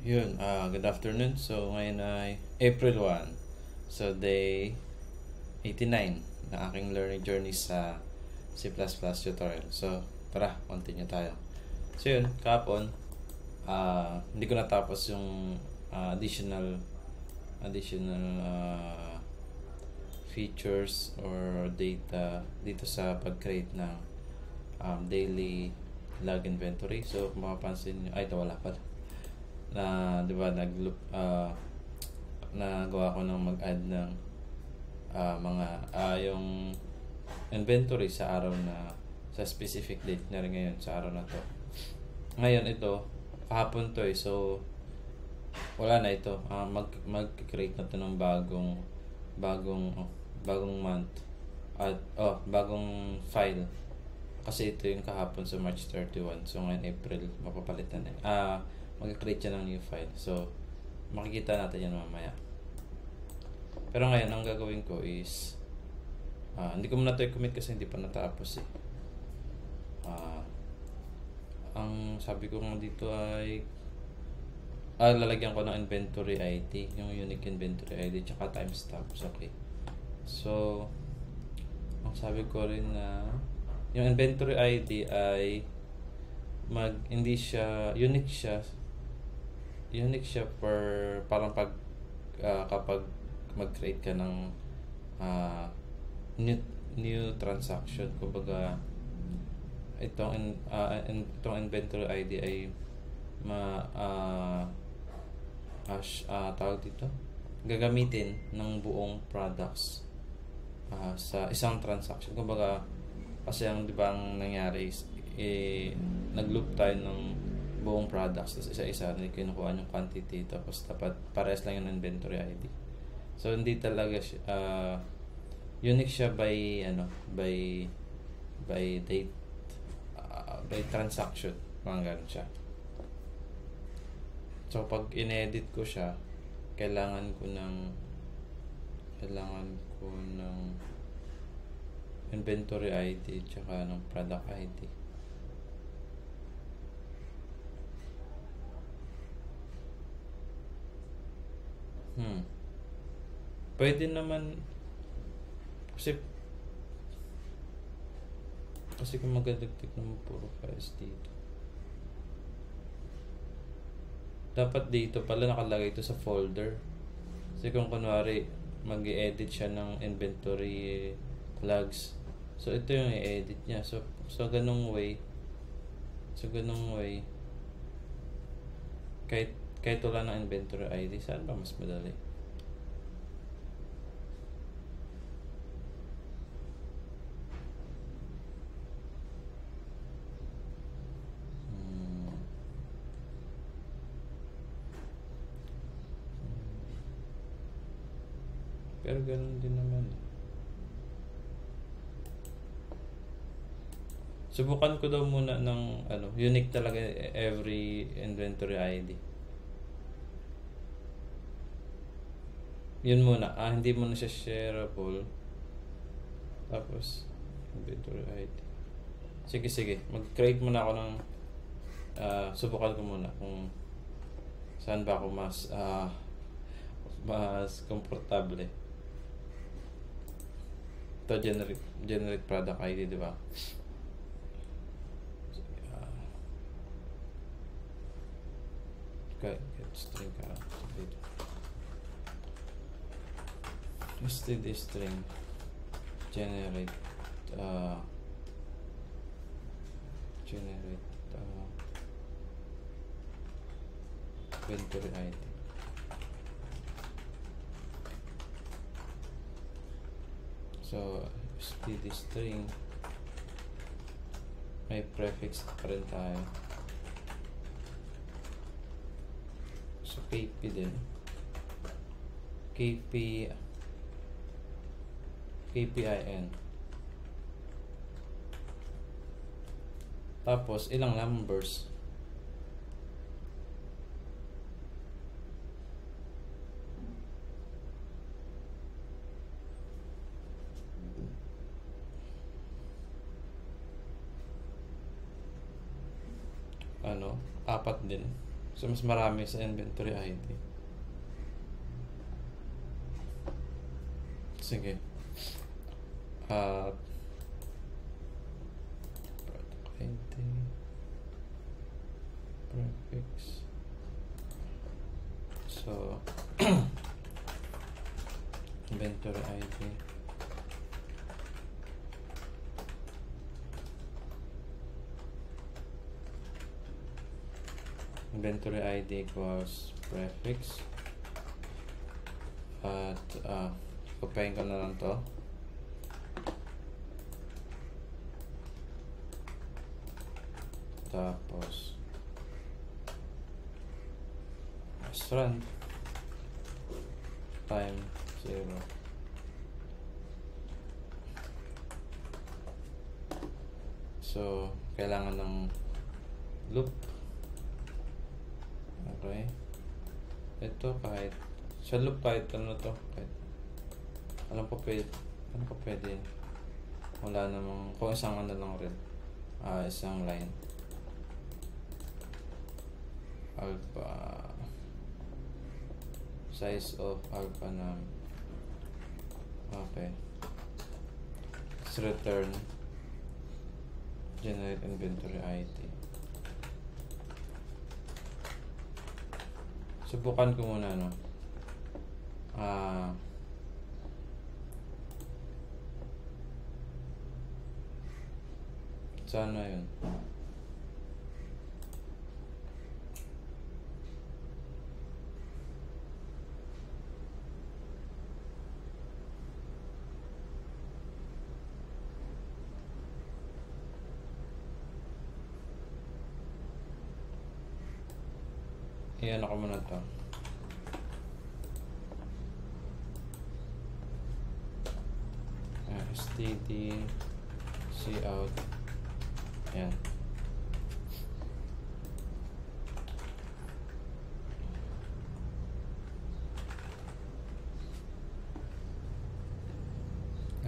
Yun, good afternoon. So, ngayon ay April 1. So, day 89 na aking learning journey sa C++ tutorial. So, tara, continue tayo. So, yun, kahapon, hindi ko natapos yung additional features or data dito sa pag-create ng daily log inventory. So, kung makapansin nyo, ito wala pala na, di ba, nagawa ko ng mag-add ng yung inventory sa araw na sa specific date na rin ngayon sa araw na to. Ngayon ito, kahapon to so wala na ito. Mag-create na to ng bagong month at bagong file. Kasi ito yung kahapon sa March 31. So ngayon April, mapapalitan na. Mag-create siya ng new file. So, makikita natin yan mamaya. Pero ngayon, ang gagawin ko is hindi ko muna ito i-commit kasi hindi pa natapos ang sabi ko nga dito ay lalagyan ko ng inventory ID, yung unique inventory ID tsaka timestamps. Okay. So, ang sabi ko rin na yung inventory ID ay hindi siya unique for parang kapag mag-create ka ng new transaction. Kumbaga itong inventory ID ay tawag dito, gagamitin ng buong products sa isang transaction. Kumbaga kasi ang di ba ang nangyari is nag-loop tayo ng buong products, tapos isa-isa kinukuha yung quantity, tapos dapat pares lang yung inventory ID. So hindi talaga unique siya by date, by transaction, mga ganun siya. So pag in-edit ko siya, kailangan ko ng inventory ID tsaka ng product ID. Pwede naman kasi kung magdadagdag naman puro files dito, dapat dito pala nakalagay ito sa folder. Kasi kung kunwari mag-i-edit siya ng inventory logs, so ito yung i-edit niya. So ganung way kahit wala ng inventory ID, saan ba mas madali? Pero ganun din naman. Subukan ko daw muna ng unique talaga every inventory ID. Yun muna. Hindi muna siya shareable. Tapos inventory ID. Sige. Mag-create muna ako ng subukan ko muna kung saan ba ako mas komportable. Ito generate product ID, di ba? Okay, get string dito. std_string generate inventory ID. So std_string, may prefix pa rin tayo. So kp din, kpin, tapos ilang numbers. Apat din. So, mas marami sa inventory ID. Sige. Product ID. Prefix. So, inventory ID. Inventory ID equals prefix. At, kopyahin ko na lang to. Tapos, restaurant time 0. So, kailangan ng loop. Okay. Ito kahit sa loop kahit ano to, kahit ano pa pwede. Wala namang, kung isang ano lang rin, isang line. Alpha, size of alpha na, okay. Let's return generate inventory ID. Subukan ko muna, no? Sana yun. Iyan ako muna to. STD cout. Ayan.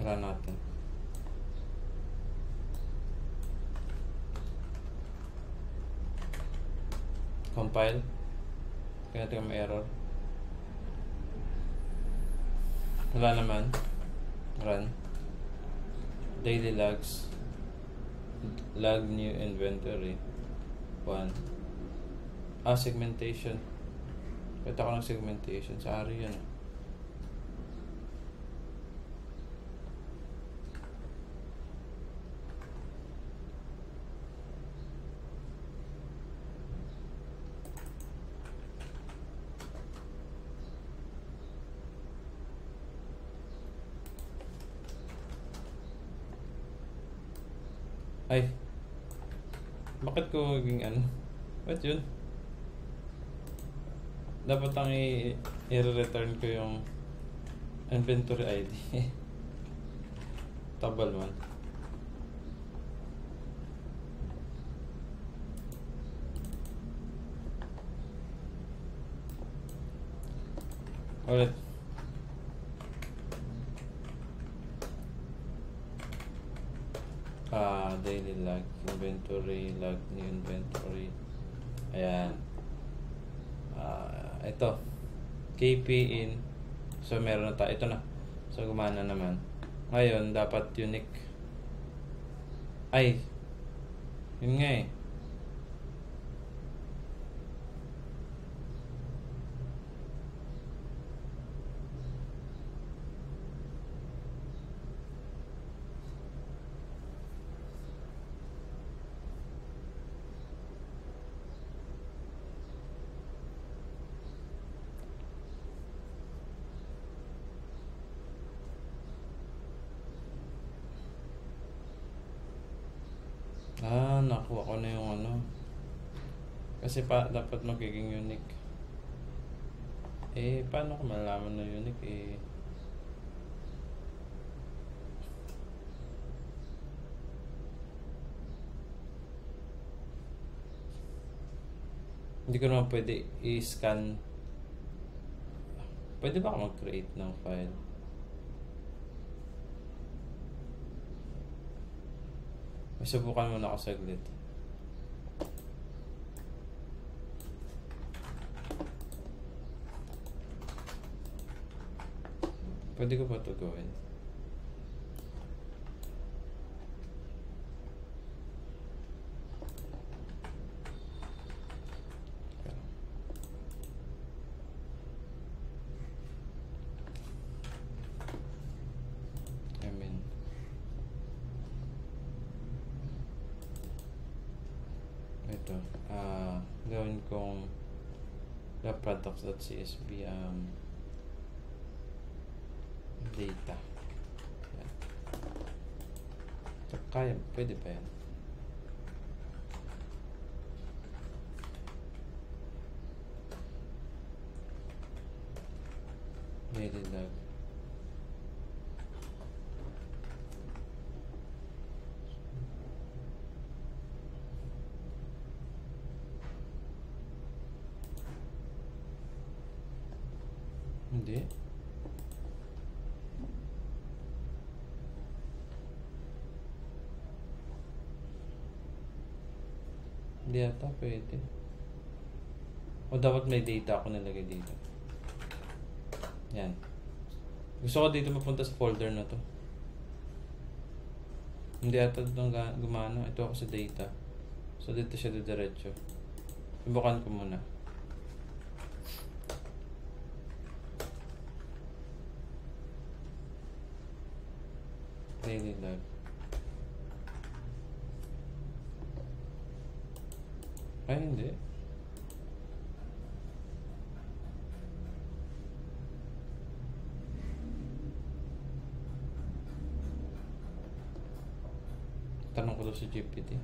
Run natin. Compile. Kaya natin may error. Wala naman. Run. Daily logs. Log new inventory. 1. Segmentation. Pwede ako ng segmentation. Sa ARI yan. Ay, bakit ko maging ano? Ba't yun? Dapat ang i-return ko yung inventory ID. Tabal man. Ulit. Daily log, inventory, log new inventory. Ayan. Ito. KP in. So, meron na tayo. Ito na. So, gumana naman. Ngayon, dapat unique. Ay. Yun nga eh. Nakuha ko na yung ano. Kasi dapat magiging unique. Paano ko malalaman na unique? Hindi ko naman pwede i-scan. Pwede ba ako mag-create ng file? Subukan muna ako saglit. Pwede ko ba ito gawin? Ito, gawin kong the products.csv data. Yan. So, kaya, pwede pa yan. Daily log. Hindi. Hindi ata pwede. O dapat may data ako nilagay dito. Yan. Gusto ko dito mapunta sa folder na to. Hindi ata itong gumano. Ito ako sa data. So dito siya diretso. Subukan ko muna. Daily log. Ay, hindi. Tanong ko daw si GPT.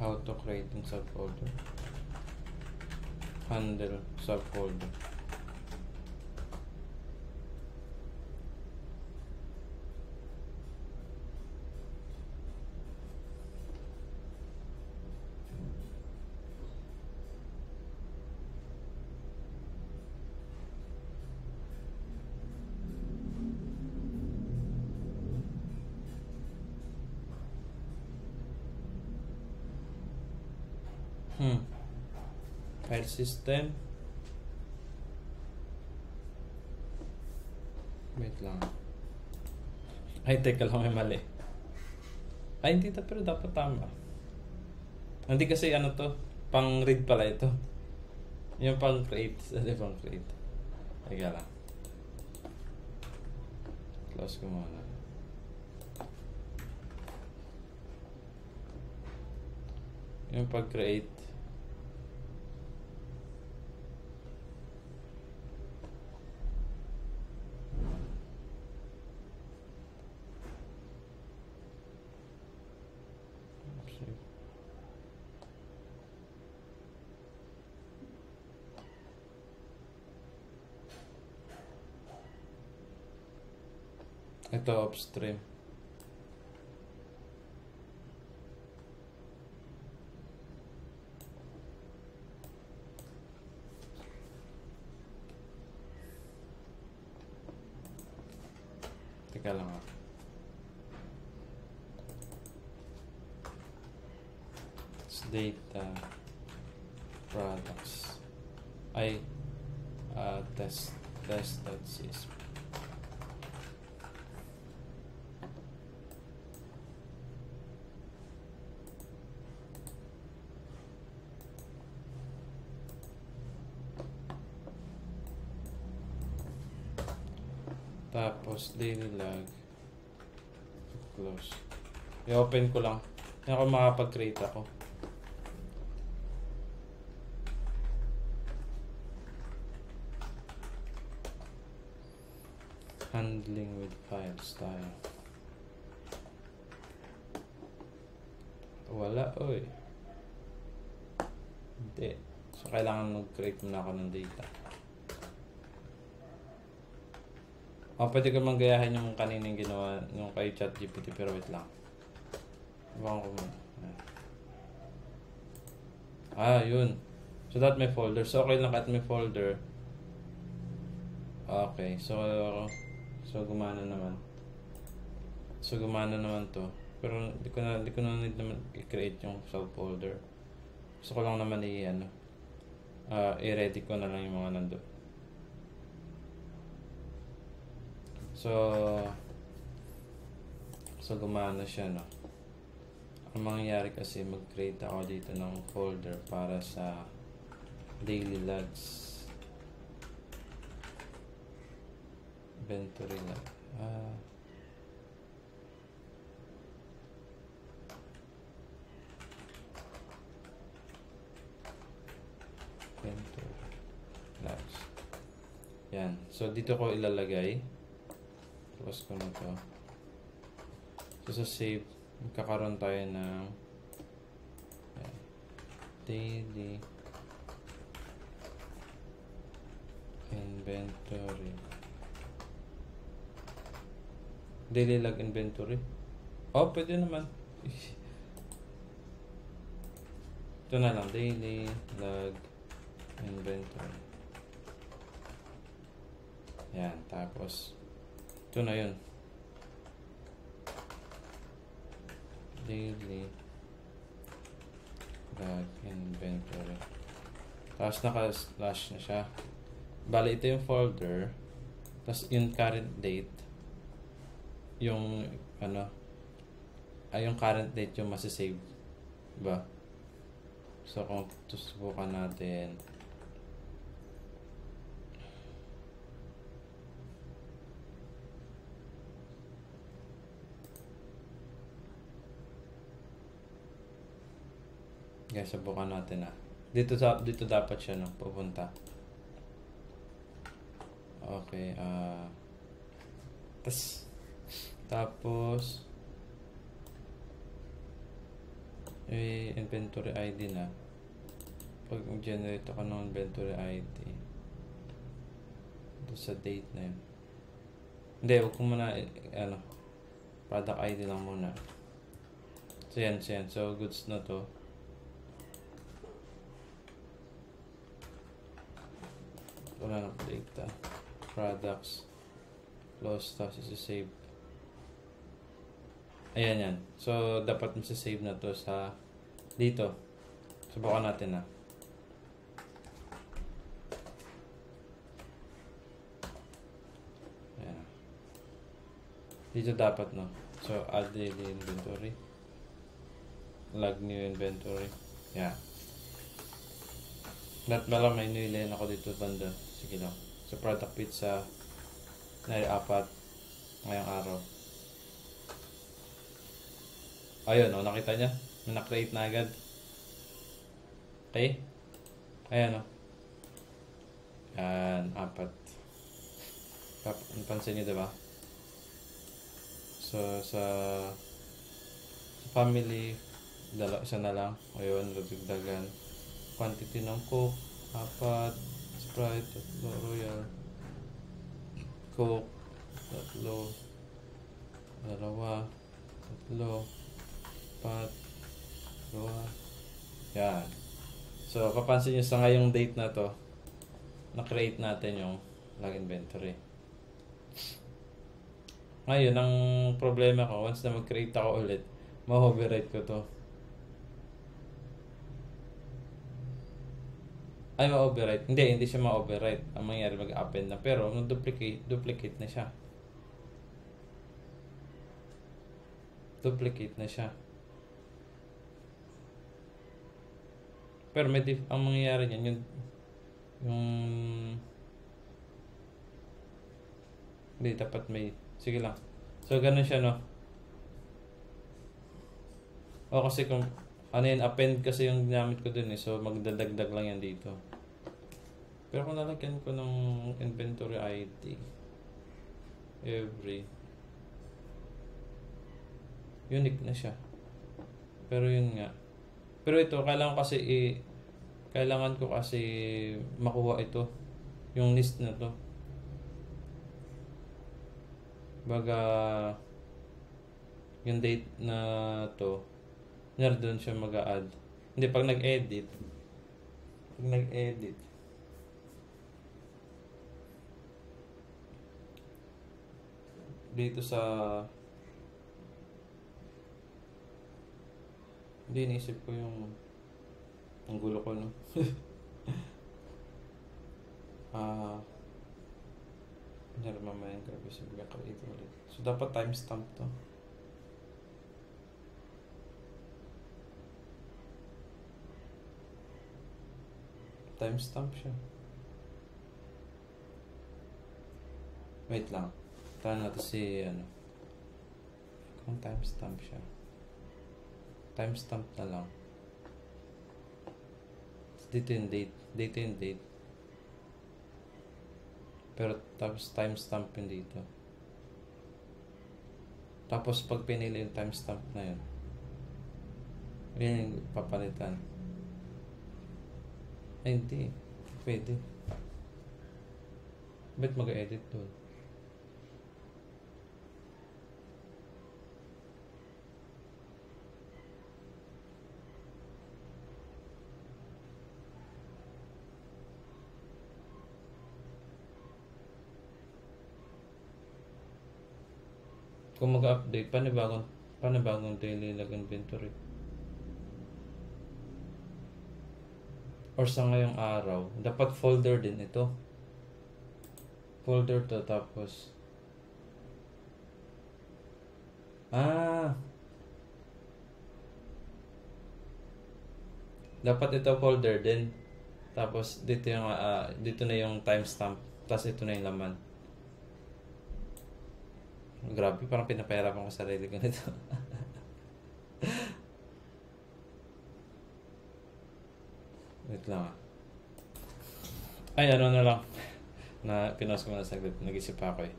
How to create in subfolder. Handle subfolder. File system. Wait lang. Ay, teka lang, may mali. Ay, hindi ito, pero dapat tama. Hindi kasi ano to, pang read pala ito. Yung pang create. Hindi pang create. Teka lang. Close ko muna. Yung pag create. Ito upstream. Teka lang ako. It's data products. Ay test.csv. Tapos daily log. Close. I-open ko lang. Kaya ako makapag-create ako. Handling with file style. Wala, oy. Hindi. So, kailangan mag-create muna ako ng data. Pwede ko manggayahin yung kaninang ginawa yung kay ChatGPT, pero wait lang. Iwan ko muna. Yun. So that may folder. So okay lang kahit may folder. Okay. So gumana naman. So gumana naman to. Pero di ko na need naman i-create yung subfolder. Gusto ko lang naman i-ready ko na lang yung mga nando. So gumana siya, no. Ang mangyayari kasi mag-create ako dito ng folder para sa daily logs. Inventory log. Inventory logs. Yan. So dito ko ilalagay. Close ko na to. So sa save, magkakaroon tayo ng daily inventory. Daily log inventory. Pwede naman. Ito na lang. Daily log inventory. Yan. Tapos, ito na yun. Daily log inventory. Tapos naka-slash na siya. Bali, ito yung folder. Tapos yung current date. Yung yung current date yung masasave. Diba? So kung susubukan natin. Guys, subukan natin Dito dapat siya pupunta. Okay, tapos inventory ID na. Pag mag-generate ako ng inventory ID ito sa date na yun. Hindi, huwag ko muna product ID lang muna. So yan. So goods na to. Wala na data. Products. Close. Tapos isa-save. Ayan yan. So, dapat masasave na to sa dito. Subukan natin Ayan. Dito dapat, no? So, add daily inventory. Log new inventory. Yan. Lahat ba lang may nilin ako dito banda. Sige lang. So, product pizza na 4 ngayong araw. Ayun, nakita niya? May na-create na agad. Okay? Ayan, Yan, 4. Napansin niyo, diba? So, sa family, isa na lang. Ayun, dagdagan. Quantity ng Coke, 4. Sprite, 3. Royal. Coke, 3. 2. 3. 2. Yan. So, papansin nyo sa ngayong date na to, na-create natin yung log inventory. Ngayon, ang problema ko, once na mag-create ako ulit, ma-overwrite ko to. Ay, ma-overwrite. Hindi siya ma-overwrite. Ang mangyari, mag-append na. Pero, duplicate na siya. Duplicate na siya. Pero ang mangyayari niyan, hindi, dapat may, sige lang. So, ganun siya, no? Kasi kung, append kasi yung ginamit ko dun so magdadagdag lang yan dito. Pero kung nalagyan ko ng inventory ID, unique na siya. Pero yun nga. Pero ito, kailangan ko kasi makuha ito. Yung list na to. Baga, yung date na to, doon siya mag-a-add. Hindi, pag nag-edit, Pag nag-edit. Dito sa... Hindi, naisip ko yung... Ang gulo ko, no? Kunyari mamaya yung grabe sa create ulit. So, dapat timestamp to. Timestamp siya. Wait lang. Tahan natin si, ano. Kung timestamp siya. Timestamp na lang. Dito yung date. Dito yung date. Pero tapos timestamp yun dito. Tapos pag pinili yung timestamp na yun, yun yung papalitan. Ay, hindi. Pwede. Ba't mag-edit doon? Kung mag-update, panibagong daily log inventory. Or sa ngayong araw, dapat folder din ito. Folder to, tapos dapat ito folder din. Tapos dito yung dito na yung timestamp, tapos ito na yung laman. Grabe, parang pinapahirapan ko sarili ko nito. Wait lang Ay, ano na lang. Na pinost ko na saglit. Nag-isip ako eh.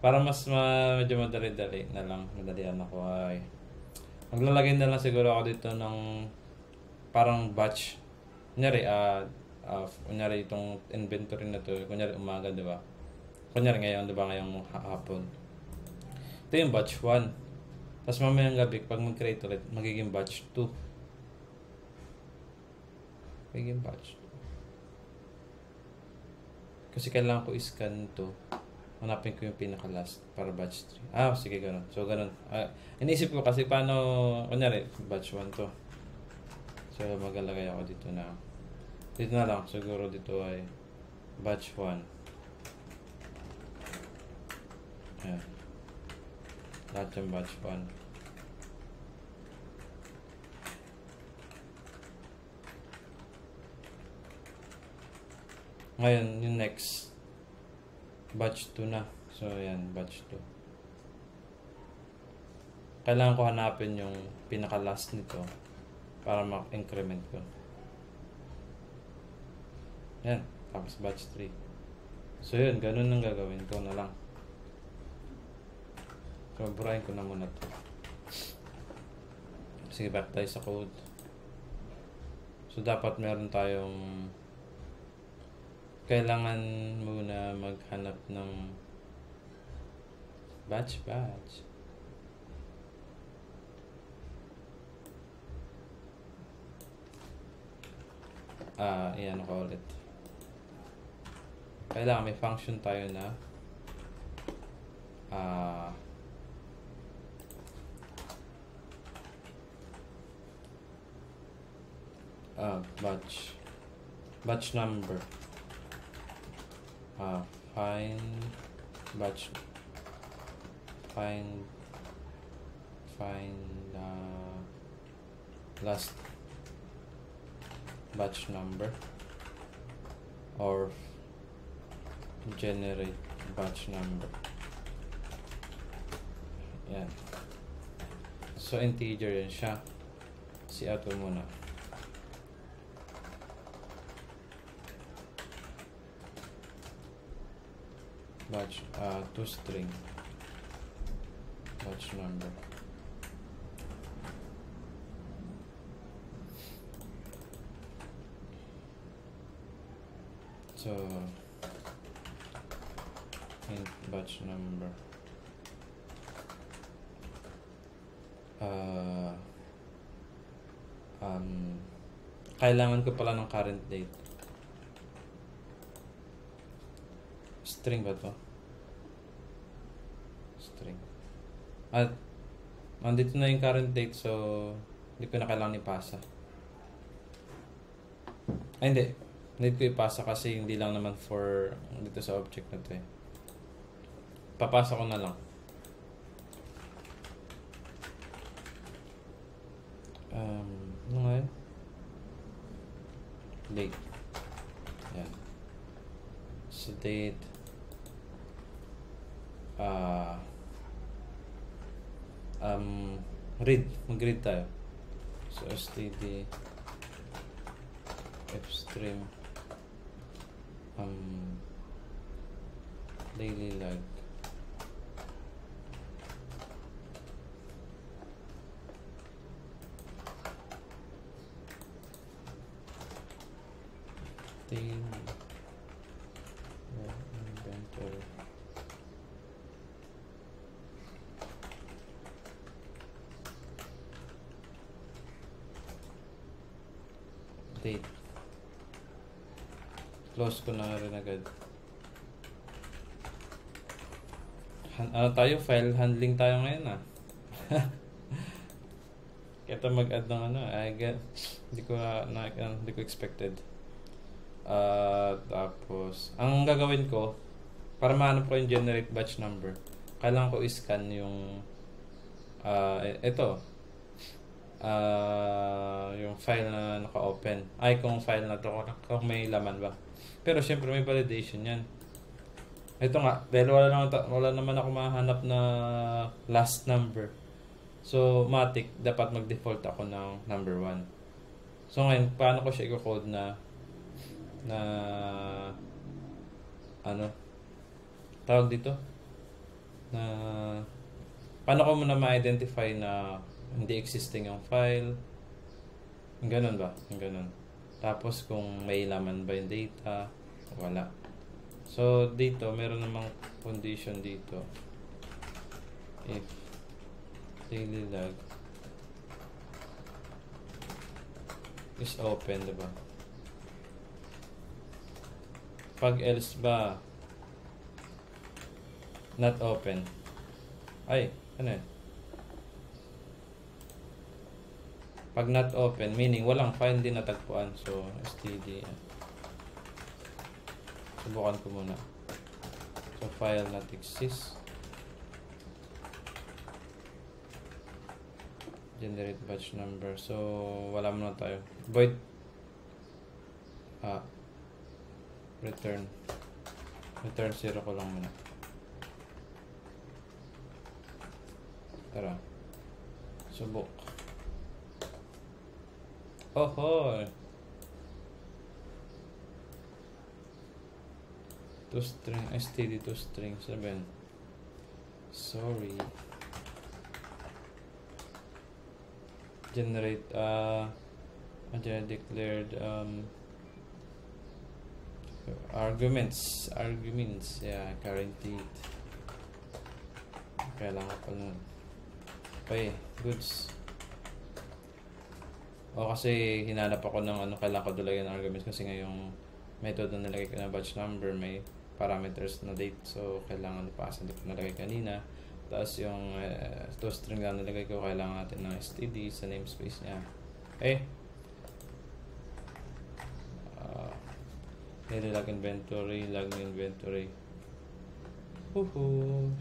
Para mas medyo madali-dali na lang. Madalian ako ay. Maglalagay na lang siguro ako dito ng parang batch. Kunyari, kunyari itong inventory na to. Kunyari umaga, di ba? Kunyari ngayon, di ba? Ngayong hapon. Ito yung batch 1. Tapos mamayang gabi, pag mag-create ulit, magiging batch 2. Magiging batch 2. Kasi kailangan ko i-scan to. Hanapin ko yung pinaka-last para batch 3. Sige, ganun. So, ganun. Inisip ko kasi paano, kunyari, batch 1 to. So, maglalagay ako dito na. Dito na lang. Siguro dito ay batch 1. Ayan. Lahat yung batch 1. Ngayon, yung next. Batch 2 na. So, ayan. Batch 2. Kailangan ko hanapin yung pinaka-last nito para ma-increment ko. Ayan. Tapos batch 3. So, yun. Ganun ang gagawin ko na lang. So, burahin ko na muna ito. Sige, back tayo sa code. So, dapat meron tayong kailangan muna maghanap ng batch. Iyan ko ulit. Kailangan may function tayo na batch number. Find last batch number or generate batch number. Yan. So, integer yan siya. Si ato muna. Batch, to string. Batch number. So, int batch number. Kailangan ko pala ng current date. String ba to? String. At nandito na yung current date, so hindi ko na kailangan ipasa. Ay, hindi. Need ko ipasa kasi hindi lang naman for dito sa object na to eh. Papasa ko na lang. Ano nga yun? Date. Yan. So, date. Read. Mag-read tayo. So, std fstream daily log daily inventory. Date. Close ko na rin agad. Ano tayo? File handling tayo ngayon ah. Kaya ito mag-add ng ano. Hindi ko expected. Tapos, ang gagawin ko, para mahanap ko yung generate batch number, kailangan ko i-scan yung ito. Yung file na naka-open. Ay, kung file na to, kung may laman ba. Pero syempre may validation yan. Ito nga, dahil wala naman ako mahanap na last number. So, matik, dapat mag-default ako ng number 1. So ngayon, paano ko siya i-code na ano tawag dito? Na paano ko muna ma-identify na hindi existing yung file? Yung ganun ba? Yung ganun. Tapos kung may laman ba yung data, wala. So dito, meron namang condition dito. If daily log is open, diba? Pag else ba not open, ay, ano yun? Pag not open, meaning walang file din natagpuan. So, std. Subukan ko muna. So, file not exist. Generate batch number. So, wala muna tayo. Void. Return 0 ko lang muna. Tara. Subok. Oho! ToString, std toString 7. Sorry. Generate, declared, arguments, yeah, guaranteed. Kailangan pa nun. Okay, goods. O kasi hinanap ako ng ano, kailangan ko dalayan ng arguments kasi nga yung method na nilagay ko na batch number may parameters na date, so kailangan ipasa, hindi ko nalagay kanina. Tapos yung toString na nilagay ko, kailangan natin ng std sa namespace niya. Okay. Log inventory, log inventory. 0,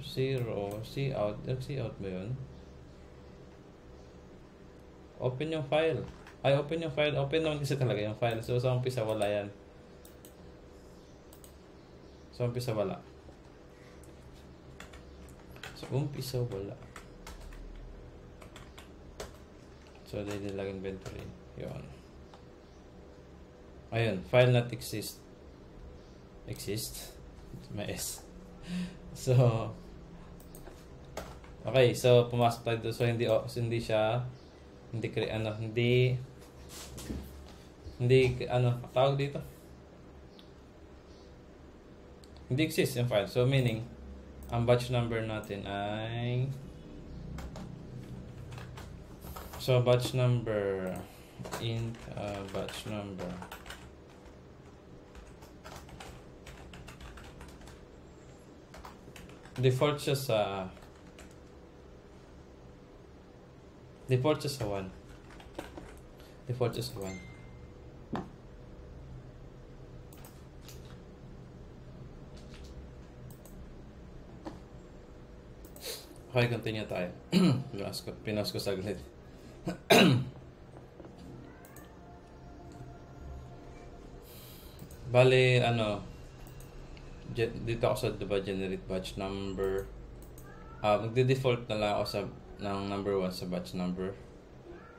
cout. Cout ba yun? Open yung file. Ay, open yung file. Open naman kasi talaga yung file. So, sa umpisa wala yan. Sa umpisa wala. So, daily log inventory. Yun. Ayun. File not exist. May S. So, okay. So, pumasok tayo dito. So, hindi tawag dito. Hindi exist yung file. So, meaning, ang batch number natin ay batch number int batch number Default siya sa... Default siya sa 1. Default siya sa 1. Okay, continue tayo. Pinas ko saglit. Bale, dito ako sa diba, generate batch number. Magde-default na lang ako ng number 1 sa batch number.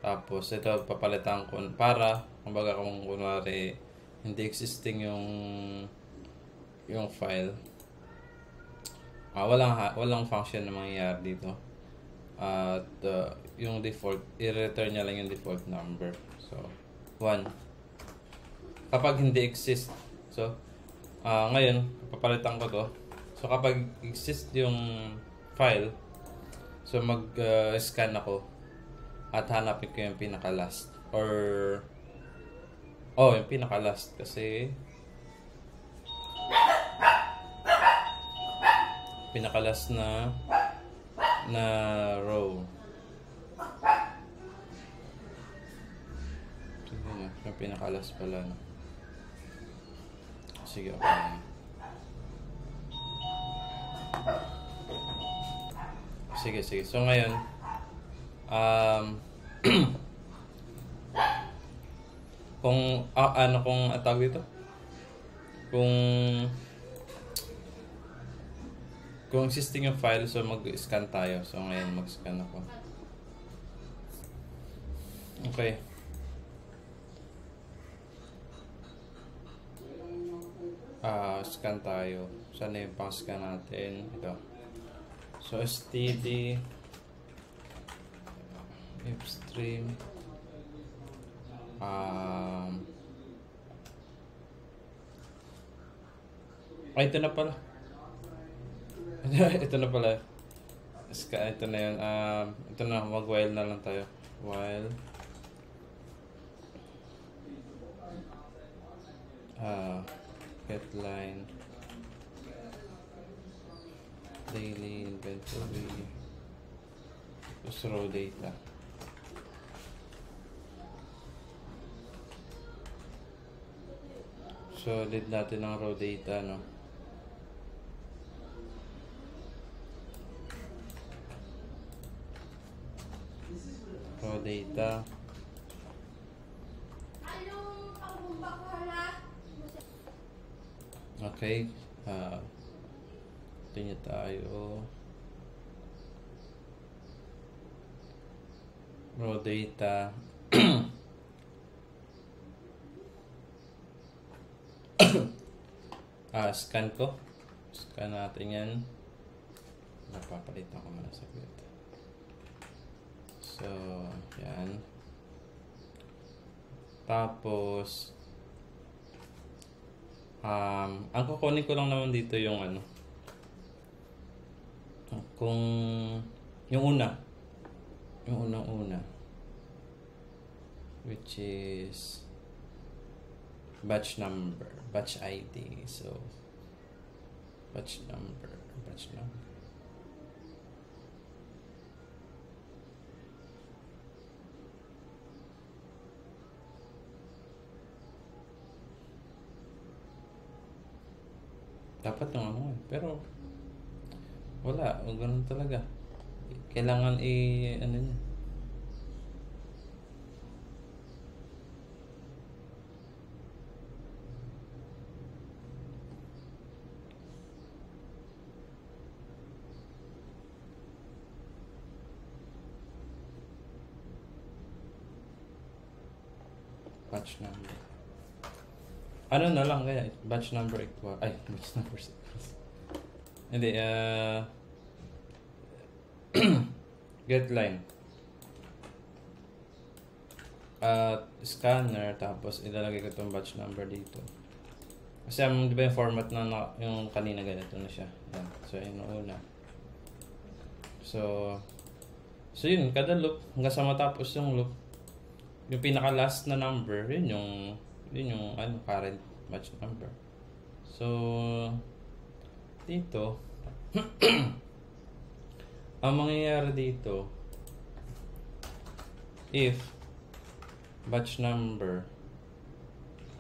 Tapos, ito papalitan ko para, kumbaga kung kunwari, hindi existing yung file. Walang function na mangyayari dito. At yung default, i-return niya lang yung default number. So, 1. Kapag hindi exist, so, ngayon, papalitan ko to. So, kapag exist yung file, so mag-scan ako at hanapin ko yung pinaka-last. Yung pinaka-last kasi pinaka-last na row. Yung pinaka-last pala, no? Sige, okay. Sige. So ngayon, kung tawag dito? Kung existing yung file, so mag-scan tayo. So ngayon, mag-scan ako. Okay. Scan tayo. Saan na yung pang-scan natin? Ito. So, std upstream ito na pala. Ito na pala. Ito na yun. Ito na, mag-while na lang tayo. While get line daily inventory raw data. So, lead natin ang raw data, no? Raw data. Okay. Tingnan tayo. Raw data. Scan ko. Scan natin yan. Napapalitan ko muna sa saglit. So, yan. Tapos, ang kukunin ko lang naman dito yung kung yung unang-una, which is batch number, batch ID. So, batch number. Dapat yung pero wala, ganun talaga. Kailangan niya. Batch number. Na lang kaya? Batch number equal. Batch number equals. Hindi, get line. Scanner, tapos ilalagay ko itong batch number dito. Kasi di ba yung format yung kanina ganito na siya. Yan. So, yun ang una. So yun, kada loop, hanggang sa matapos yung loop, yung pinaka last na number, yun yung current batch number. So, dito, Ang mangyayari dito, if batch number,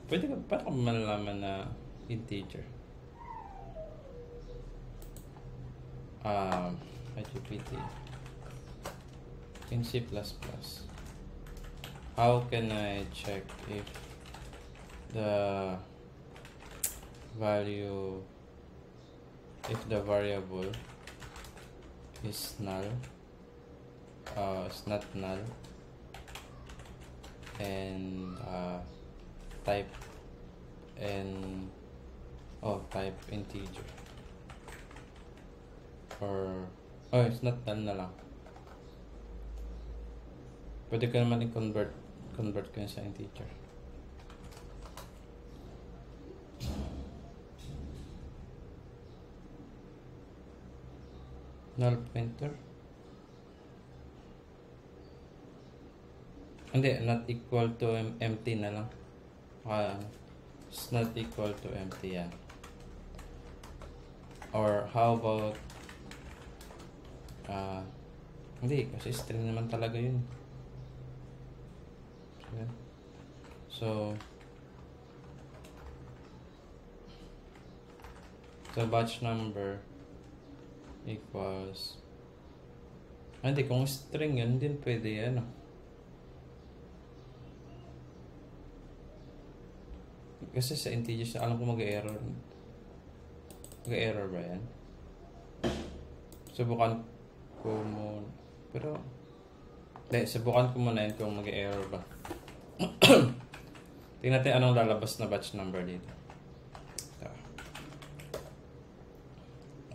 paano ka malalaman na integer? GPT in C++. How can I check if the value, if the variable is null, is not null, and type type integer, or it's not null na lang. Pwede ko naman i-convert ko yun sa integer. Null pointer. Hindi, not equal to empty na lang. It's not equal to empty yan. Or how about hindi, kasi string naman talaga yun. So batch number equals, hindi, kung string yun, din pwede yan. Kasi sa integers, alam ko mag-error. Mag-error ba yan? Subukan ko muna. Pero, subukan ko muna yan kung mag-error ba. Tingnan natin anong lalabas na batch number dito. Ito.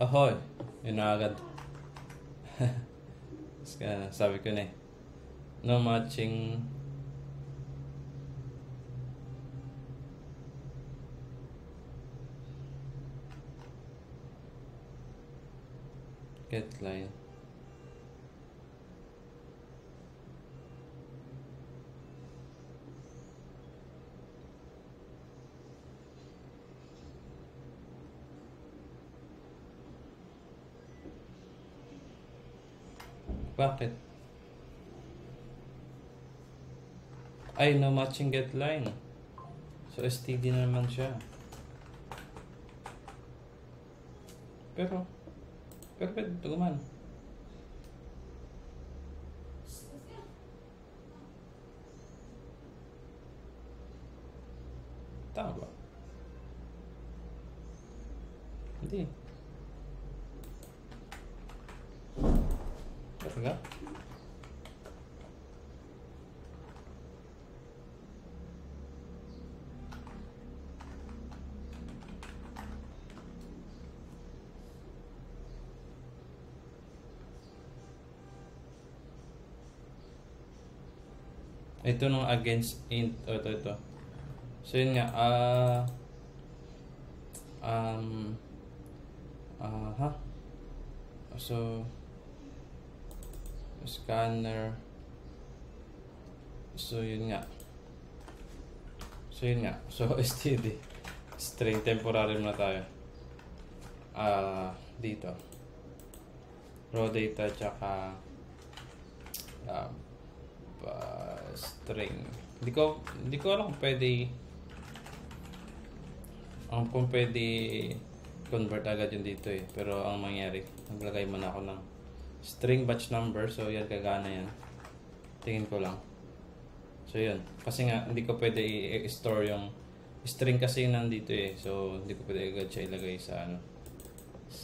Ahoy! Yun na agad. Sabi ko na eh. No matching. Get line. Bakit? Ay, no matching get line. So, STD na naman siya. Pero pwede ito guman. Tama ba? Hindi. Talaga? Ito nung against int. Ito. So yun nga. So scanner. So yun nga. So STD. String temporary na tayo. Dito. Raw data tsaka string. Hindi ko alam kung pwede convert agad yun dito eh. Pero ang mangyari, naglagay muna ako ng string batch number. So yan, gagana yan. Tingin ko lang. So yun. Kasi nga, hindi ko pwede i-store yung string kasi yung nandito eh. So hindi ko pwede agad siya ilagay sa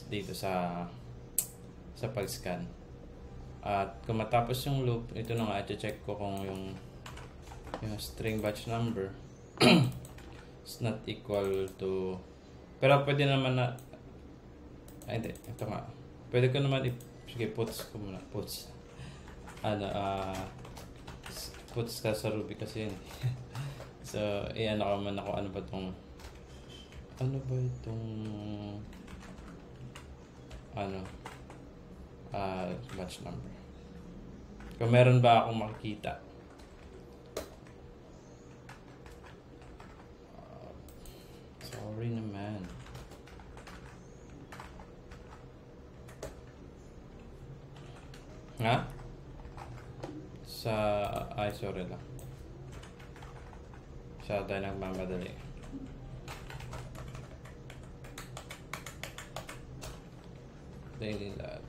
dito sa pag-scan. At kung matapos yung loop, ito na nga, i-check ko kung yung string batch number is not equal to, pero pwede naman na, hindi, ito nga, pwede ko naman sige, puts ka sa Ruby kasi yun. So ano ba itong batch number. Kung meron ba akong makikita. Sorry naman. nga? Ay, sorry lang. Siya tayo nagmamadali. Daily log.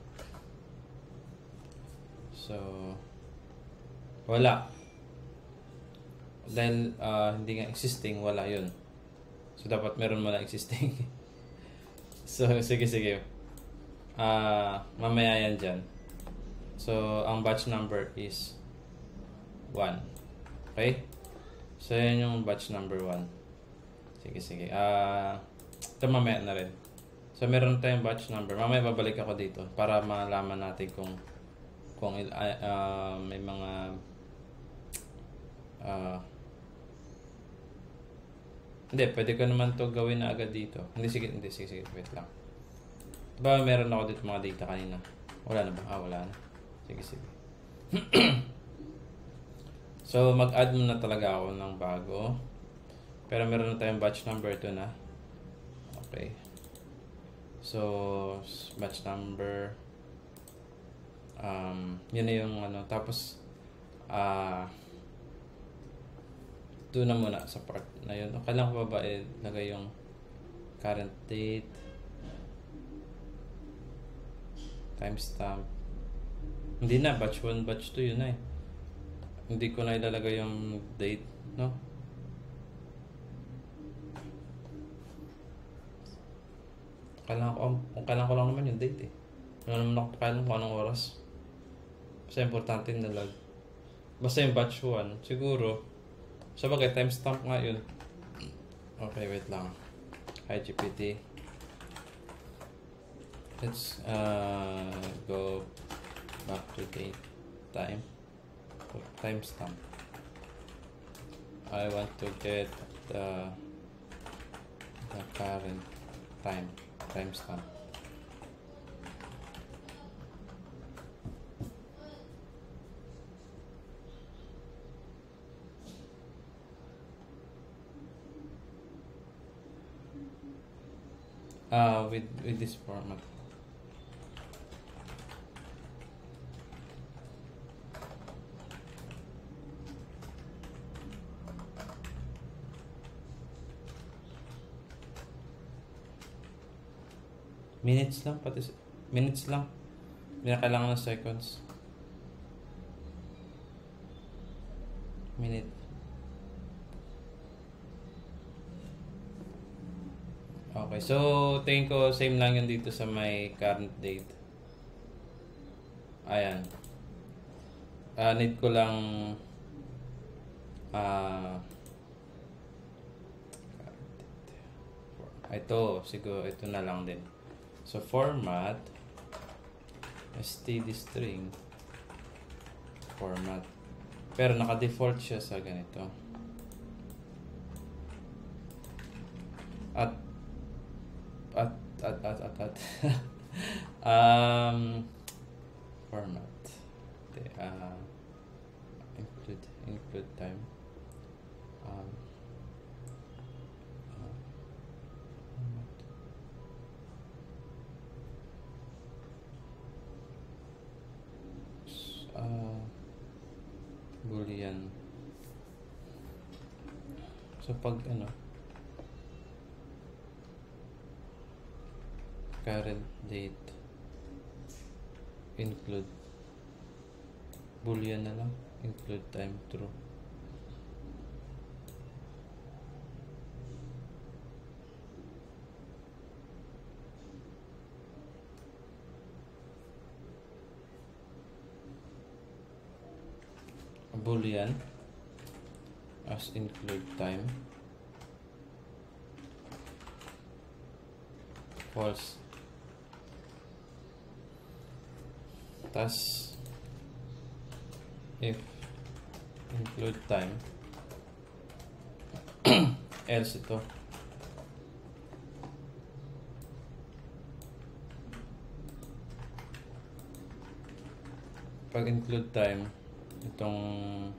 So, wala. Dahil hindi nga existing, wala yun. So, dapat meron mo na existing. So, sige. Mamaya yan dyan. So, ang batch number is 1. Okay? So, yan yung batch number 1. Sige. Ito mamaya na rin. So, meron tayong batch number. Mamaya babalik ako dito para malaman natin kung may mga hindi, pwede ko naman to gawin na agad dito. Sige, wait lang. Diba meron ako dito mga data kanina? Wala na ba? Wala na. Sige. So, mag-add muna talaga ako ng bago. Pero meron na tayong batch number 2 na. Okay. So, batch number yun na yung ano. Tapos doon na muna sa part na yun. Kailangan ko ba lagay yung current date, timestamp. Hindi na, batch 1, batch 2 yun na eh. Hindi ko na ilalagay yung date, no? Kailangan ko lang naman yung date eh. Ano naman ako kailangan kung anong oras. Basta importante na lag. Basta yung batch 1, siguro. Sabagay, timestamp nga yun. Okay, wait lang. Hi GPT. Let's go back to date, time, timestamp. I want to get the current timestamp. With this format. Minutes lang, minutes lang. Hindi na kailangan ng seconds. Minute. Okay, so tingin ko same lang yun dito sa my current date. Ayan. Need ko lang ito, siguro ito na lang din. So format std string format. Pero naka-default siya sa ganito. At format. Include time. Boolean. So pag current date include boolean na lang, include time true. Boolean as include time false. Tas if include time else ito. Pag include time itong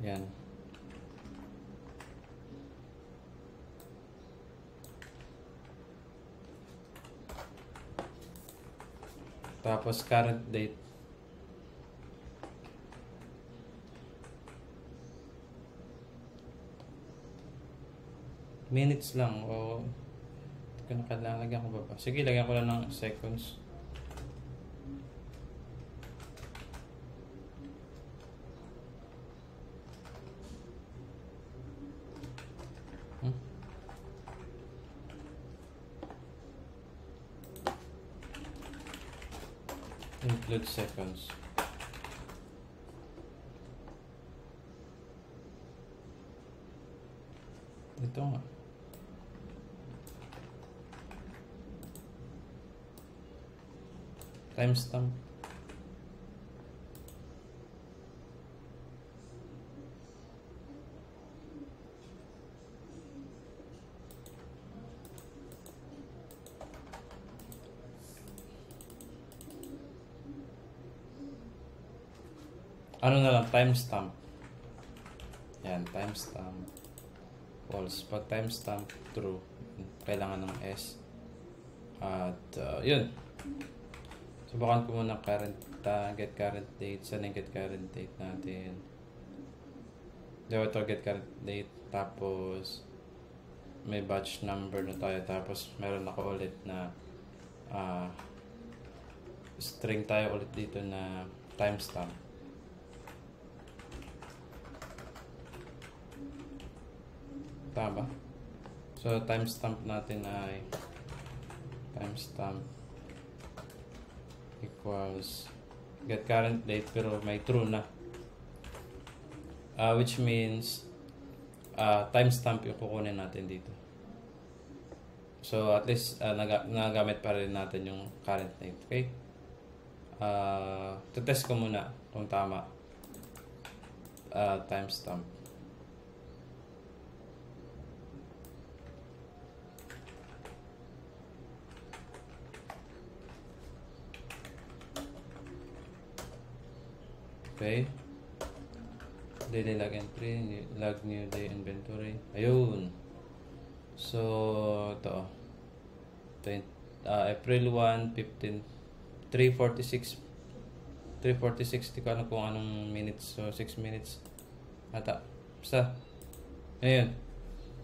yan Tapos current date. Minutes lang o hindi ko nakalagyan ko ba ba? Sige, lagyan ko lang ng seconds. Include seconds. Ito nga. Timestamp. Ano na lang, timestamp. Yan, timestamp. False. Pag timestamp, true. Kailangan ng S. At, yun. Subukan ko muna get current date. Saan yung get current date natin? Diba ito, get current date. Tapos, may batch number na tayo. Tapos, meron ako ulit na string tayo ulit dito na timestamp. Tama ba? So, timestamp natin ay timestamp equals get current date pero may true na. Which means timestamp yung kukunin natin dito. So, at least nagamit pa rin natin yung current date. Okay? To-test ko muna kung tama. Timestamp. Okay. Daily log entry, log new day inventory. Ayun. So, ito. April 1, 15, 3:46. 3:46. Di ko alam kung anong minutes. So, 6 minutes. Ata. Basta. Ayun.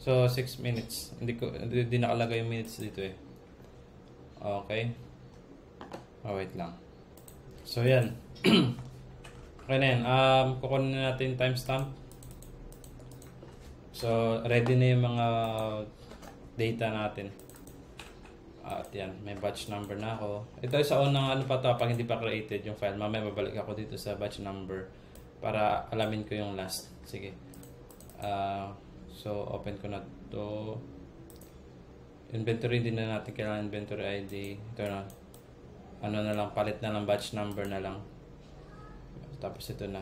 So, 6 minutes. Hindi nakalagay yung minutes dito eh. Okay. Wait lang. So, yan. Okay na yan. Kukunin natin timestamp. So, ready na yung mga data natin. At yan, may batch number na ako. Ito sa unang pa to, pag hindi pa created yung file. Mamaya babalik ako dito sa batch number para alamin ko yung last. Sige. So, open ko na to. Inventory din na natin. Kailangan inventory ID. Ito na. Ano na lang, palit na lang batch number na lang. Tapos ito na.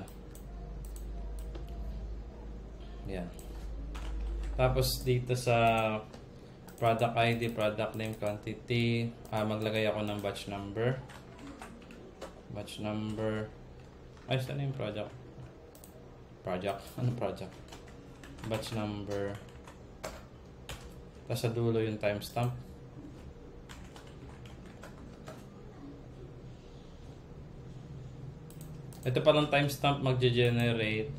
Yan. Tapos dito sa product ID, product name, quantity, maglagay ako ng batch number. Batch number. Ay, saan yung project? Project? Ano project? Batch number. Tapos sa dulo yung timestamp. Ito palang timestamp magge-generate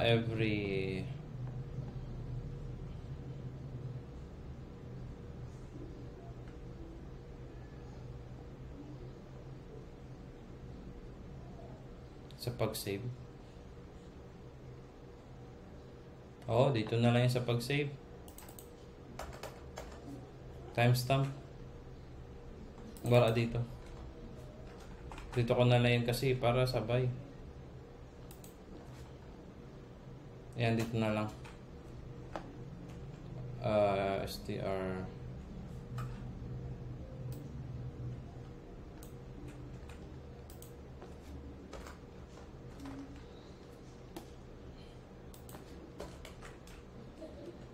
every sa pag-save. Oh, dito na lang yung sa pag-save. Timestamp. Wala dito. Dito ko na lang yun kasi para sabay. Ayan, dito na lang.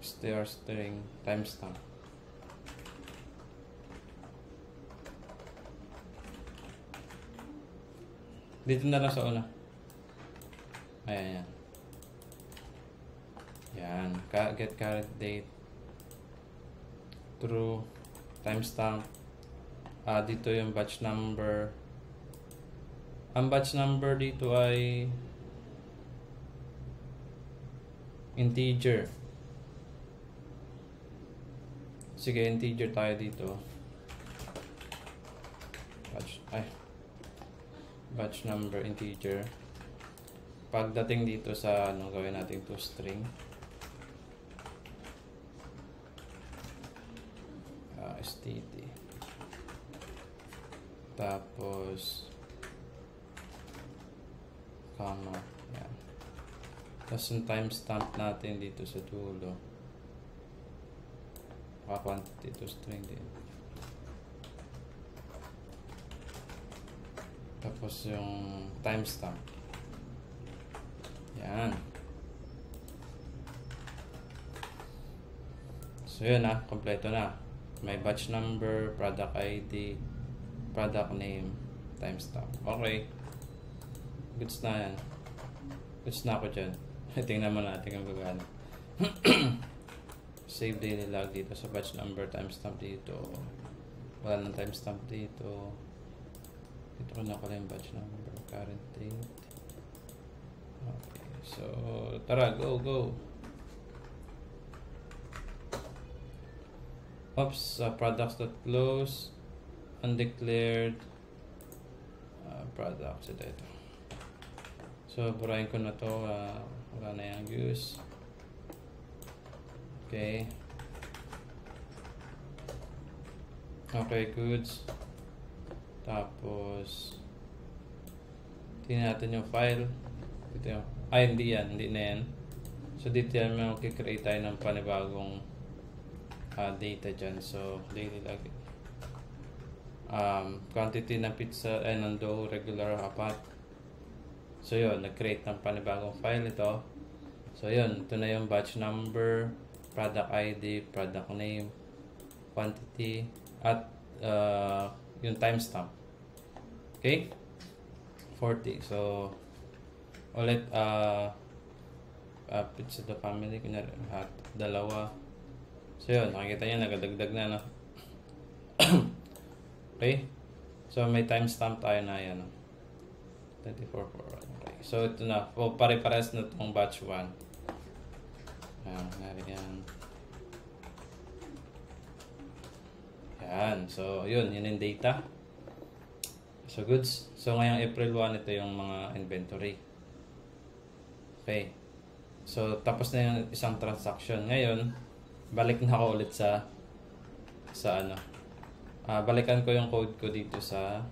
str string timestamp. Dito na lang sa una. Ayan, yan. Yan. Get current date. True. Timestamp. Dito yung batch number. Ang batch number dito ay integer. Sige, integer tayo dito. Batch number integer. Pagdating dito sa gawin natin to string. STD. Tapos comma. Yan. Tapos yung timestamp natin dito sa dulo. Quantity to string din. Tapos yung timestamp. Yan. So yun kompleto na. May batch number, product ID, product name, timestamp. Okay. Goods na yan. Goods na ako dyan. Tingnan mo natin kung gagana. Save daily log dito sa batch number, timestamp dito. Wala nang timestamp dito. Dito ko na pala yung batch number, current date. Okay. So, tara, go. Oops, products.close, undeclared products. Ito. So, burahin ko na to. Wala na yung use. Okay. Okay, goods. Tapos, tingnan natin yung file. Ito yung, hindi na yan. So, dito yan, mag-create tayo ng panibagong data dyan. So, daily log. Quantity ng pizza, ng dough, regular, apat. So, yun, nag-create ng panibagong file ito. So, yun, ito na yung batch number, product ID, product name, quantity, at yung timestamp. Okay? 40. So, ulit, pizza the family, kunyari, dalawa. So, yun, nakikita nyo, nagadagdag na, Okay? So, may timestamp tayo na yan, 24 for 1. Okay. So, ito na. Pare-pares na itong batch 1. Yan. Yan. So, yun yung data. So, goods. So, ngayong April 1, ito yung mga inventory. Okay. So, tapos na yung isang transaction. Ngayon, balik na ako ulit sa balikan ko yung code ko dito sa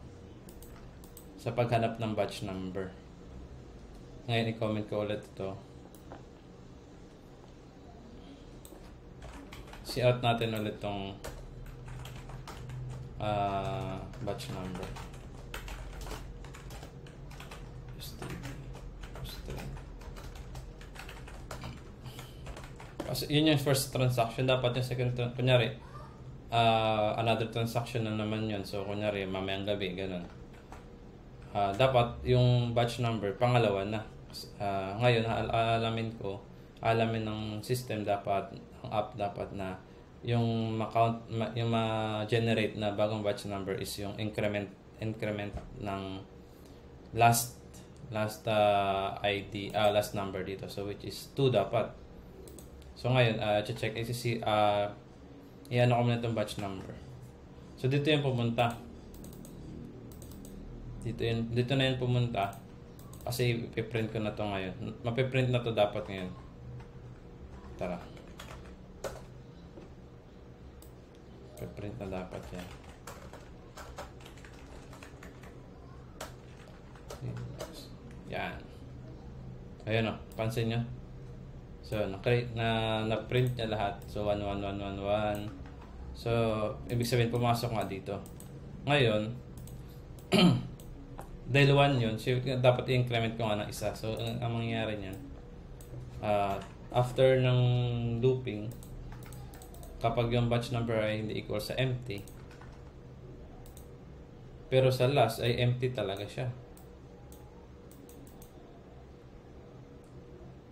paghanap ng batch number. Ngayon, i-comment ko ulit ito. See-out natin ulit itong batch number. Kasi yun yung first transaction. Dapat yung second, kunyari, another transaction na naman yun. So, kunyari, mamayang gabi, ganun. Dapat yung batch number, pangalawa na. Ngayon, alamin ng system dapat, ang app dapat na yung ma-generate na bagong batch number is yung increment ng last ID, last number dito. So, which is 2 dapat. So, ngayon, check i-ano ko muna itong batch number. So, dito yung pumunta. Dito na yung pumunta. Kasi, ipiprint ko na to ngayon. Mapiprint na to dapat ngayon. Tara. Ipiprint na dapat yan. Yan. Ayun o. Pansin nyo. So, na-print niya lahat. So, 11111. So, ibig sabihin, pumasok nga dito. Ngayon, dahil 1 yun, so, dapat i-increment ko nga ng isa. So, ang mangyayari niyan, after ng looping, kapag yung batch number ay hindi equal sa empty, pero sa last ay empty talaga siya.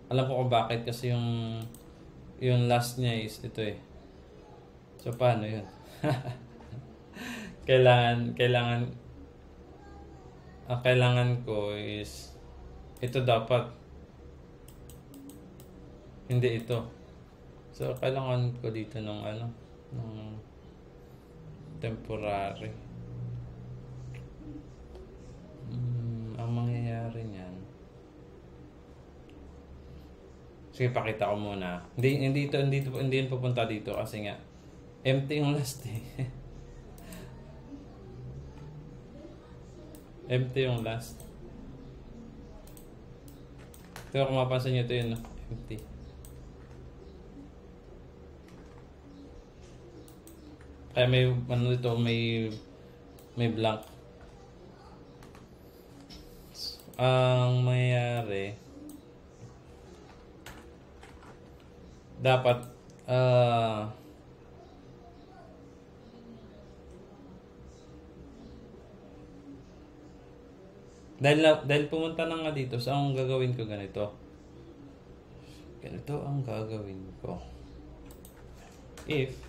Alam ko kung bakit, kasi yung last niya is ito eh. So, paano yun? kailangan ang kailangan ko is ito dapat, hindi ito. So kailangan ko dito ng ng temporary. Ang mangyayari niyan, sige, pakita ko muna. Hindi yun pupunta dito kasi nga empty yung last eh. Empty yung last. Ito, kung mapansin nyo, ito yun, no? Empty. Kaya may dito, may blank. Ang mayayari, dapat dahil pumunta na nga dito, so ang gagawin ko ganito ang gagawin ko. If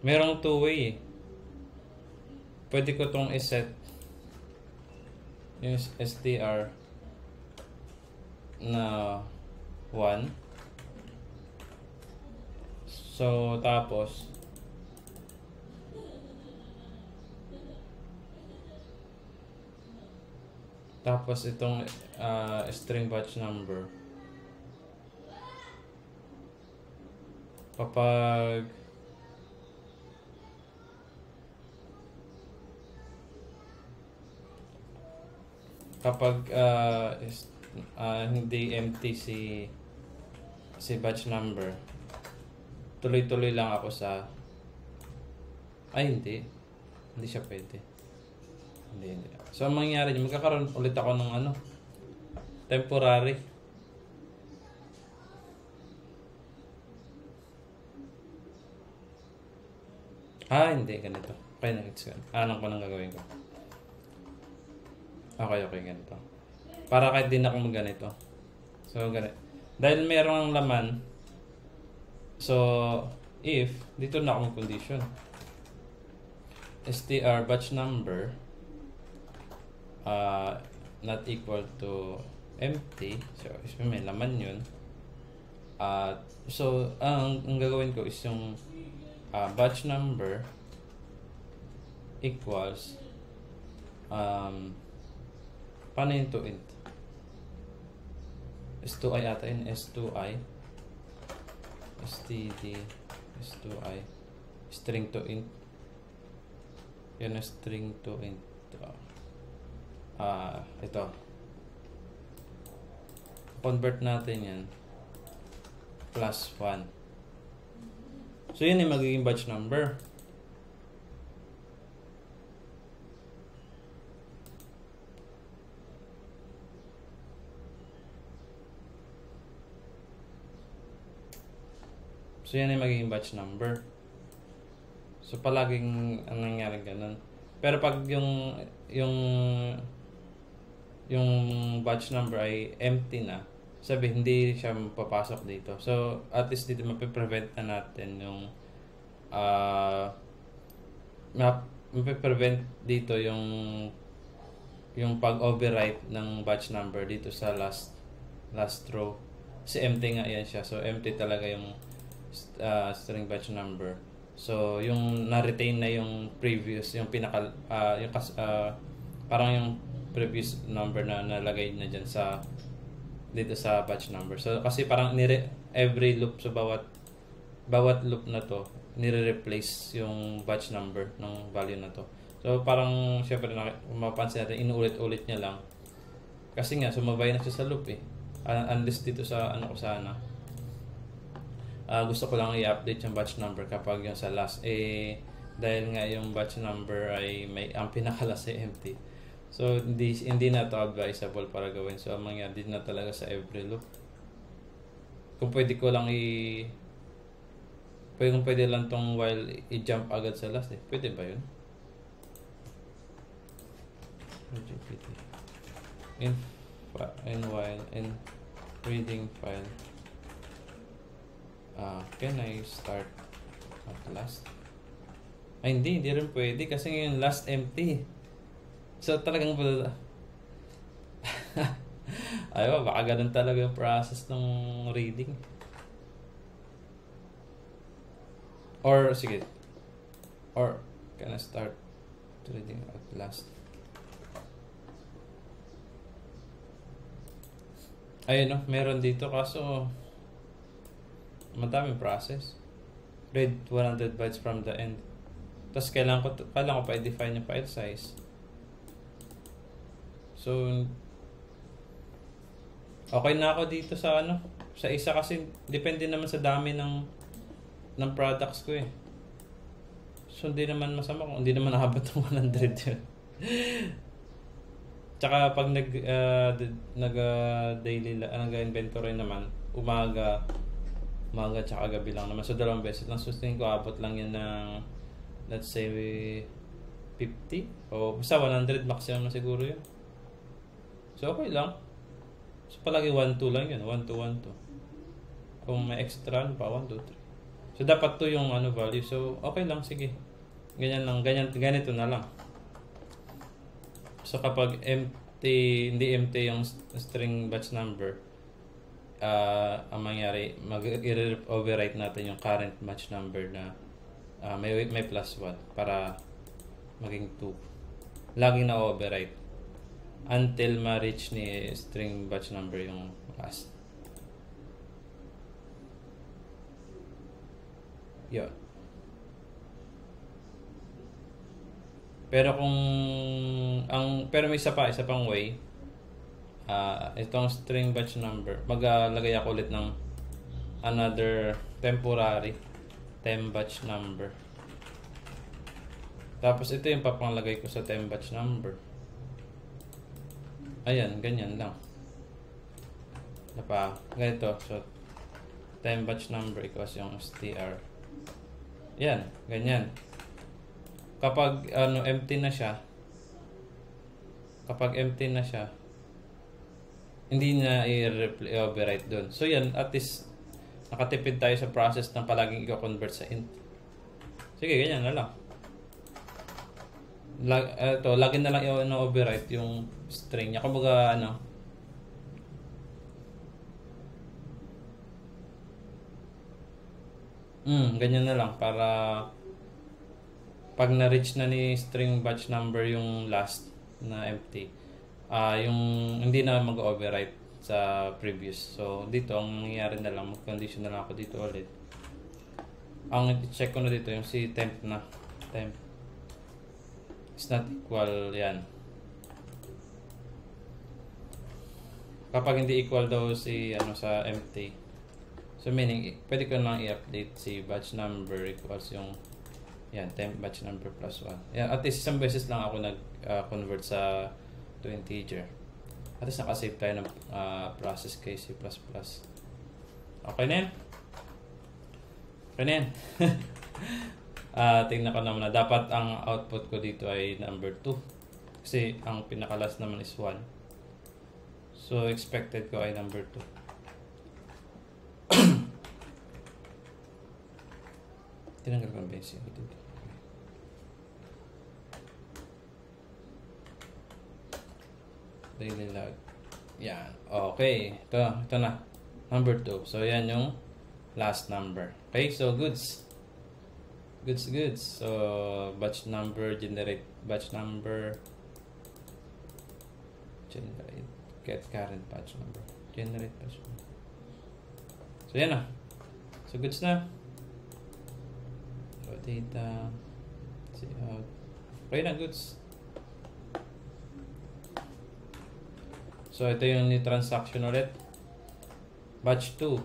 merong two-way eh. Pwede ko tong iset yung STR na 1. So tapos itong string batch number, kapag hindi empty si batch number, tuloy-tuloy lang ako sa hindi siya pwede. Hindi. So ang mangyayari dyan, magkakaroon ulit ako ng temporary. Hindi ganito. Okay, next. Alam ko nang gagawin ko. Okay, ganito. Para kahit din ako ganito. So, ganito. Dahil merong laman, so, if, dito na akong condition. str batch number not equal to empty. So, may laman yun. So, ang gagawin ko is yung batch number equals paano yung to int? S2i ata yun. S2i std S2i string to int. Yan na string to int. Ito. Convert natin yan. Plus 1. So yun yung magiging batch number. So yan ay magiging batch number. So palaging ang nangyari ganun. Pero pag yung batch number ay empty na, sabi hindi siya papasok dito. So at least dito mapiprevent na natin yung mapiprevent dito yung pag-overwrite ng batch number dito sa last row. Kasi empty nga yan siya. So empty talaga yung string batch number. So yung na-retain na yung previous, yung pinaka parang yung previous number na nalagay na diyan sa dito sa batch number. So kasi parang every loop sa bawat loop na to nire-replace yung batch number ng value na to. So parang syempre mapapansin natin inuulit-ulit niya lang. Kasi nga sumabay na siya sa loop eh. Unless dito sa ko sana Gusto ko lang i-update yung batch number kapag yung sa last. Dahil nga yung batch number ay ang pinaka-last ay empty. So, hindi na to advisable para gawin. So, ang mangyari din na talaga sa every loop. Kung pwede ko lang pwede lang tong while i-jump agad sa last eh. Pwede ba yun? In while in reading file. Can I start at last? Ay, hindi rin pwede kasi yung last empty. So, talagang ayaw, baka ganun talaga yung process ng reading. Or, sige. Or, can I start reading at last? Ayun no, meron dito kaso madaming process. Read 100 bytes from the end. Tapos kailangan ko pa i-define yung file size. So, okay na ako dito sa sa isa kasi depende naman sa dami ng products ko eh. So, hindi naman masama kung hindi naman nakabot ng 100 yun. Tsaka pag nag-inventory naman, umaga tsaka gabi lang naman. So, 2 beses lang. So, tingin ko abot lang yun ng, let's say, 50 o basta 100 maximum na siguro yun. So, okay lang. So, palagi 1-2 lang yun. 1-2, 1-2. Kung may extra, pa 1-2, 3. So, dapat to yung value. So, okay lang. Sige. Ganyan lang. Ganito na lang. So, kapag hindi empty yung string batch number, ang mangyari, mag-overwrite natin yung current batch number na may plus 1 para maging 2. Laging na-overwrite until ma-reach ni string batch number yung last. Yun. Pero pero may isa pang way. Itong string batch number, maglagay ako ulit ng another temporary temp batch number. Tapos ito yung papanglagay ko sa temp batch number. Ayan, ganyan lang. Ganito. So, temp batch number equals yung str. Yan, ganyan. Kapag empty na siya, hindi na i-overwrite doon. So yan, at least nakatipid tayo sa process ng palaging i-convert sa int. Sige, ganyan na lang. Lagi na lang i-overwrite yung string niya. Kumbaga ganyan na lang para pag na-reach na ni string batch number yung last na empty, yung hindi na mag-overwrite sa previous. So, dito, ang nangyayari na lang, mag-condition na lang ako dito ulit. Ang check ko na dito, yung si temp na. Temp is not equal, yan. Kapag hindi equal daw si, sa empty. So, meaning, pwede ko lang i-update si batch number equals yung yan, temp batch number plus 1. Yan, at least isang beses lang ako nag-convert sa to integer. At least nakasave tayo ng process case C++. Okay na yan? Okay na yan? Tingnan ko naman na dapat ang output ko dito ay number 2. Kasi ang pinakalas naman is 1. So, expected ko ay number 2. Tinanggal ko ang basic ko dito. Daily log. Yan. Okay. Ito na. Number 2. So, yan yung last number. Okay. So, goods. So, batch number, generate batch number. Generate. Get current batch number. Generate batch number. So, yan na. So, goods na. So, data. See out. Okay na, goods. So, ito yung new transaction ulit. Batch 2.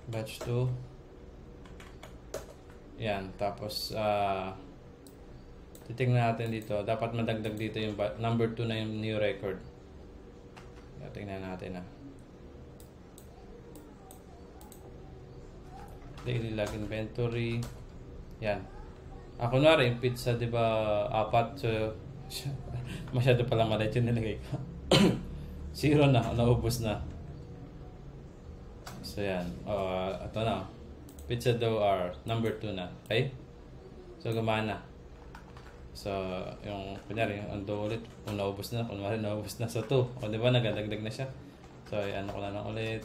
batch 2. Yan, tapos titingnan natin dito. Dapat madagdag dito yung number 2 na yung new record. Tingnan natin daily log inventory. Yan. Kunwari, yung pizza, di ba, 4. So, masyado pala maliit yung nilagay ko. 0 na, naubos na. So, yan. Ito na. Pizza dough are number 2 na. Okay? So, gumana. So, yung, kunyari, yung dough ulit, kung naubos na, kunwari, naubos na sa 2. O, di ba, nagadagdag na siya. So, ano ko na lang ulit.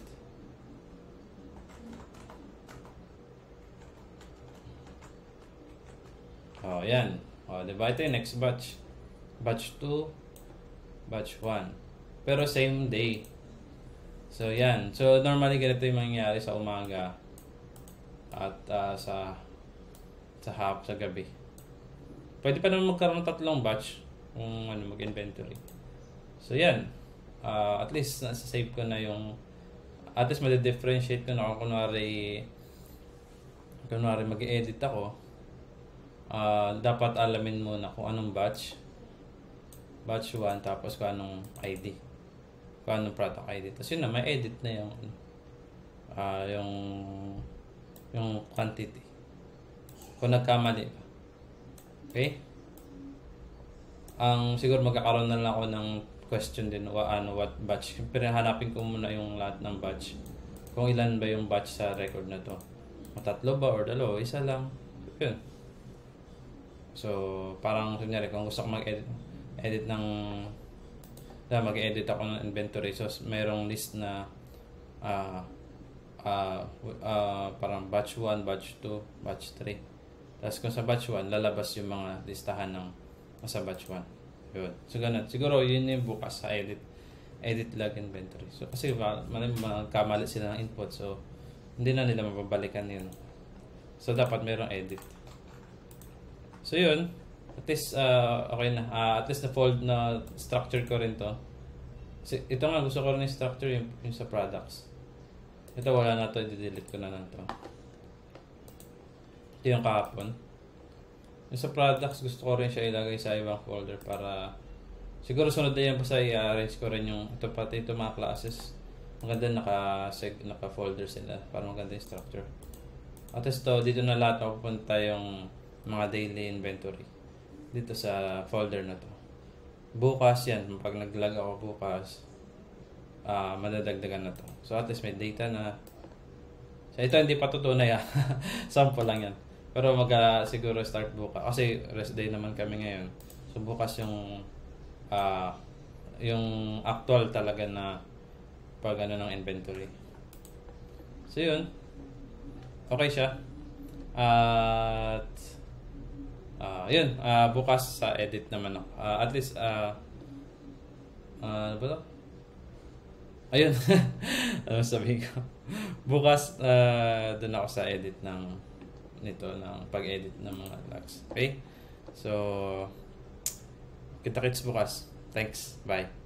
Yan. Di ba, ito yung next batch. Batch 2, batch 1. Pero same day. So, yan. So, normally, ganito yung mangyayari sa umaga at sa gabi. Pwede pa naman magkaroon ng 3 batch kung mag-inventory. So, yan. At least, nasa-save ko na yung at least, madi-differentiate ko na kung kunwari mag-edit ako. Dapat alamin muna kung anong batch 1, tapos kung anong ID, kung anong product ID. Tapos yun na, may edit na yung quantity kung nagkamali pa. Okay? Siguro magkakaroon na lang ako ng question din, what batch. Pero hanapin ko muna yung lahat ng batch, kung ilan ba yung batch sa record na to, 3 ba or 2, 1 lang. Yun. So, parang kunyari, kung gusto ko mag-edit mag-edit ako ng inventory. So, mayroong list na parang batch 1, batch 2, batch 3. Tapos kung sa batch 1, lalabas yung mga listahan ng sa batch 1. Yun. So, ganun. Siguro, yun yung bukas sa edit log inventory. So, kasi magkamalit sila ng input. So, hindi na nila mababalikan yun. So, dapat mayroong edit. So yun, at least okay na. At least na-fold na structure ko rin to. Kasi ito nga, gusto ko rin yung structure yung sa products. Ito wala na to, i-delete ko na lang to. Ito yung kahapon. Yung sa products, gusto ko rin siya ilagay sa ibang folder para siguro sunod na yan, basta i-arrange ko rin yung ito pati ito mga classes. Maganda naka-folder sila para maganda yung structure. At least to, dito na lahat mapupunta yung mga daily inventory dito sa folder na to. Bukas yan, pag nag-log ako bukas, madadagdagan na to. So at least may data na. So ito hindi pa tutunay sample lang yan. Pero siguro start bukas kasi rest day naman kami ngayon. So bukas yung actual talaga na pag ng inventory. So yun, okay siya. At yun, bukas sa edit naman ako. At least, ano ba ito? Ayun, ano sabihin ko? Bukas, dun ako sa edit ng pag-edit ng mga logs. Okay? So, kita-kits bukas. Thanks. Bye.